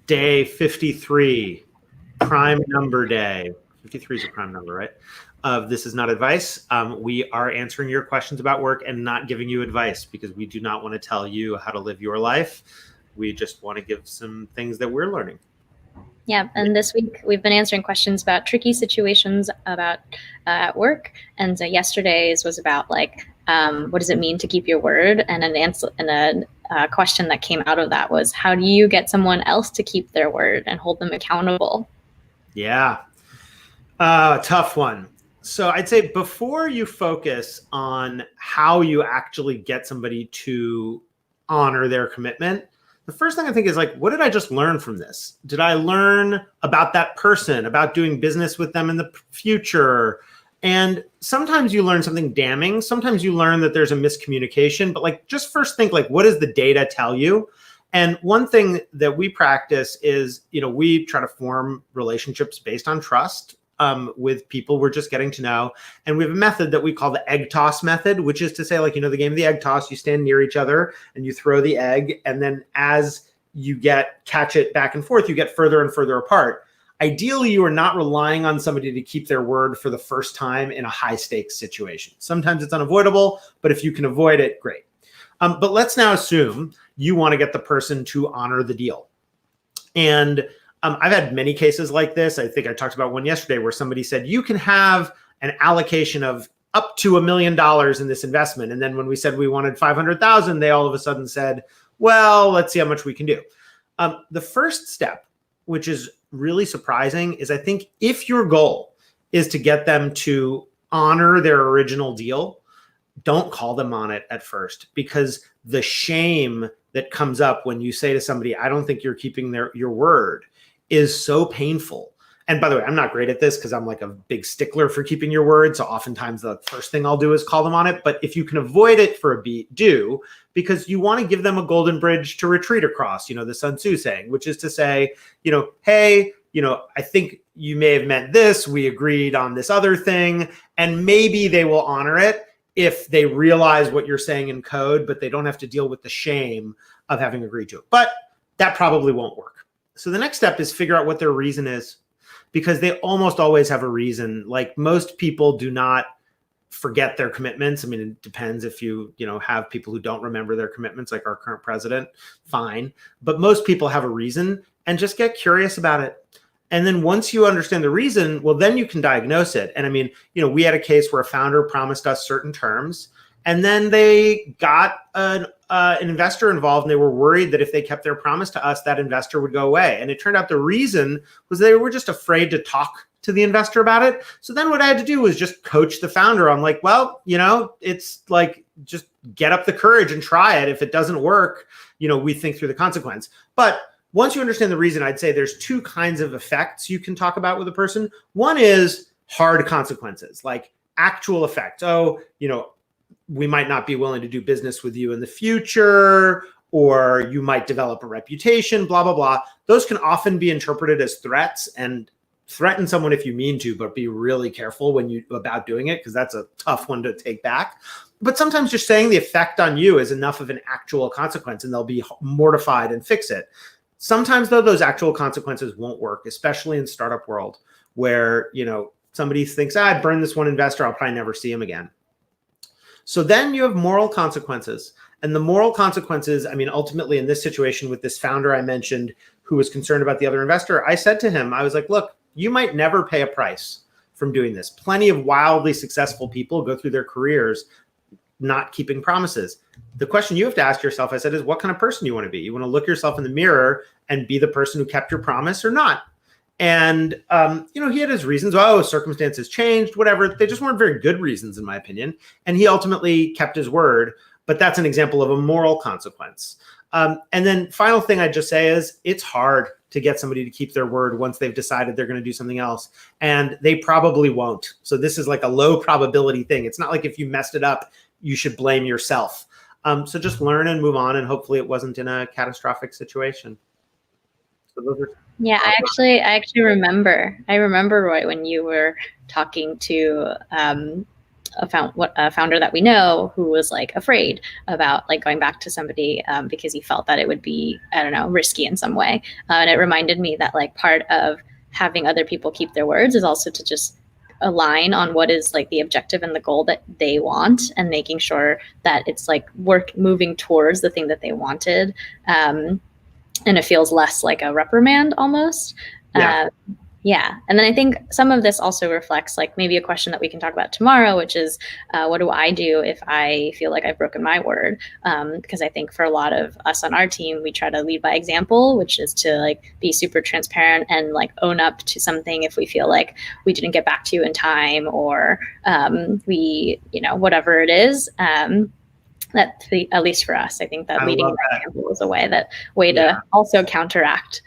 Day 53, prime number day. 53 is a prime number, right? This is not advice. We are answering your questions about work and not giving you advice because we do not want to tell you how to live your life. We just want to give some things that we're learning. Yeah, and this week we've been answering questions about tricky situations about at work. And so yesterday's was about like, what does it mean to keep your word? And an answer and a question that came out of that was, how do you get someone else to keep their word and hold them accountable? Yeah, tough one. So I'd say before you focus on how you actually get somebody to honor their commitment, the first thing I think is like, what did I just learn from this? Did I learn about that person, about doing business with them in the future? And sometimes you learn something damning. Sometimes you learn that there's a miscommunication, but like just first think like, what does the data tell you? And one thing that we practice is, we try to form relationships based on trust with people we're just getting to know. And we have a method that we call the egg toss method, which is to say, like, the game of the egg toss, you stand near each other and you throw the egg. And then as you catch it back and forth, you get further and further apart. Ideally, you are not relying on somebody to keep their word for the first time in a high stakes situation. Sometimes it's unavoidable, but if you can avoid it, great. But let's now assume you want to get the person to honor the deal. And I've had many cases like this. I think I talked about one yesterday where somebody said, you can have an allocation of up to $1 million in this investment. And then when we said we wanted 500,000, they all of a sudden said, well, let's see how much we can do. The first step, which is really surprising, is I think if your goal is to get them to honor their original deal, don't call them on it at first, because the shame that comes up when you say to somebody, I don't think you're keeping your word, is so painful. And by the way, I'm not great at this because I'm like a big stickler for keeping your word. So oftentimes the first thing I'll do is call them on it. But if you can avoid it for a beat, do, because you want to give them a golden bridge to retreat across, the Sun Tzu saying, which is to say, hey, I think you may have meant this. We agreed on this other thing. And maybe they will honor it if they realize what you're saying in code, but they don't have to deal with the shame of having agreed to it. But that probably won't work. So the next step is figure out what their reason is, because they almost always have a reason. Like, most people do not forget their commitments. I mean, it depends if you have people who don't remember their commitments, like our current president, fine. But most people have a reason, and just get curious about it. And then once you understand the reason, well, then you can diagnose it. And I mean, we had a case where a founder promised us certain terms, and then they got an investor involved, and they were worried that if they kept their promise to us, that investor would go away. And it turned out the reason was they were just afraid to talk to the investor about it. So then what I had to do was just coach the founder on like, well, it's like, just get up the courage and try it. If it doesn't work, we think through the consequence. But once you understand the reason, I'd say there's two kinds of effects you can talk about with a person. One is hard consequences, like actual effects. Oh, we might not be willing to do business with you in the future, or you might develop a reputation, blah, blah, blah. Those can often be interpreted as threats, and threaten someone if you mean to, but be really careful about doing it, because that's a tough one to take back. But sometimes just saying the effect on you is enough of an actual consequence, and they'll be mortified and fix it. Sometimes, though, those actual consequences won't work, especially in startup world, where somebody thinks, I burned this one investor, I'll probably never see him again. So then you have moral consequences. And the moral consequences, I mean, ultimately in this situation with this founder I mentioned who was concerned about the other investor, I said to him, I was like, look, you might never pay a price from doing this. Plenty of wildly successful people go through their careers not keeping promises. The question you have to ask yourself, I said, is what kind of person you want to be? You want to look yourself in the mirror and be the person who kept your promise or not? And, he had his reasons. Oh, circumstances changed, whatever. They just weren't very good reasons, in my opinion. And he ultimately kept his word. But that's an example of a moral consequence. And then final thing I'd just say is it's hard to get somebody to keep their word once they've decided they're going to do something else. And they probably won't. So this is like a low probability thing. It's not like if you messed it up, you should blame yourself. So just learn and move on. And hopefully it wasn't in a catastrophic situation. So those are I actually remember, Roy, when you were talking to a founder that we know who was like afraid about like going back to somebody because he felt that it would be, I don't know, risky in some way. And it reminded me that like part of having other people keep their words is also to just align on what is like the objective and the goal that they want, and making sure that it's like moving towards the thing that they wanted. And it feels less like a reprimand almost. Yeah. And then I think some of this also reflects like maybe a question that we can talk about tomorrow, which is what do I do if I feel like I've broken my word? Because I think for a lot of us on our team, we try to lead by example, which is to like be super transparent and like own up to something if we feel like we didn't get back to you in time, or we, whatever it is. That at least for us, I think that leading by example is a way to also counteract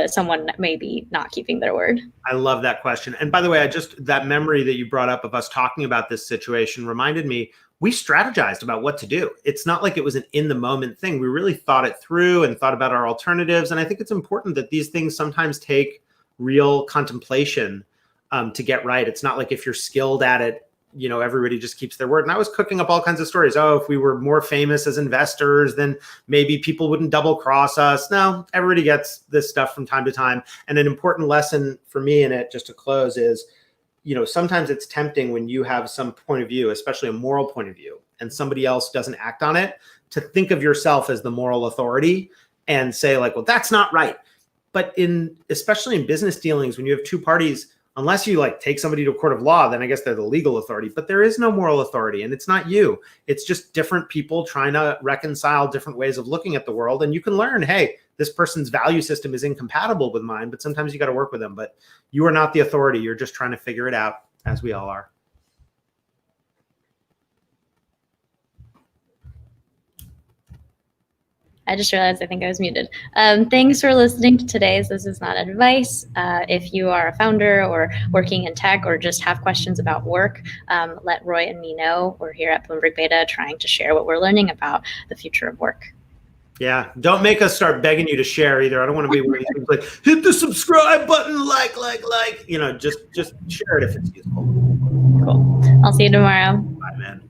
someone maybe not keeping their word. I love that question. And by the way, that memory that you brought up of us talking about this situation reminded me, we strategized about what to do. It's not like it was an in the moment thing. We really thought it through and thought about our alternatives. And I think it's important that these things sometimes take real contemplation to get right. It's not like if you're skilled at it, everybody just keeps their word. And I was cooking up all kinds of stories. Oh, if we were more famous as investors, then maybe people wouldn't double cross us. No, everybody gets this stuff from time to time. And an important lesson for me in it, just to close, is, sometimes it's tempting when you have some point of view, especially a moral point of view, and somebody else doesn't act on it, to think of yourself as the moral authority and say like, well, that's not right. But especially in business dealings, when you have two parties, unless you like take somebody to a court of law, then I guess they're the legal authority, but there is no moral authority, and it's not you. It's just different people trying to reconcile different ways of looking at the world. And you can learn, hey, this person's value system is incompatible with mine, but sometimes you got to work with them. But you are not the authority. You're just trying to figure it out, as we all are. I just realized I think I was muted. Thanks for listening to today's This Is Not Advice. If you are a founder or working in tech or just have questions about work, let Roy and me know. We're here at Bloomberg Beta trying to share what we're learning about the future of work. Yeah, don't make us start begging you to share either. I don't want to be like, hit the subscribe button, like, just share it if it's useful. Cool. I'll see you tomorrow. Bye, man.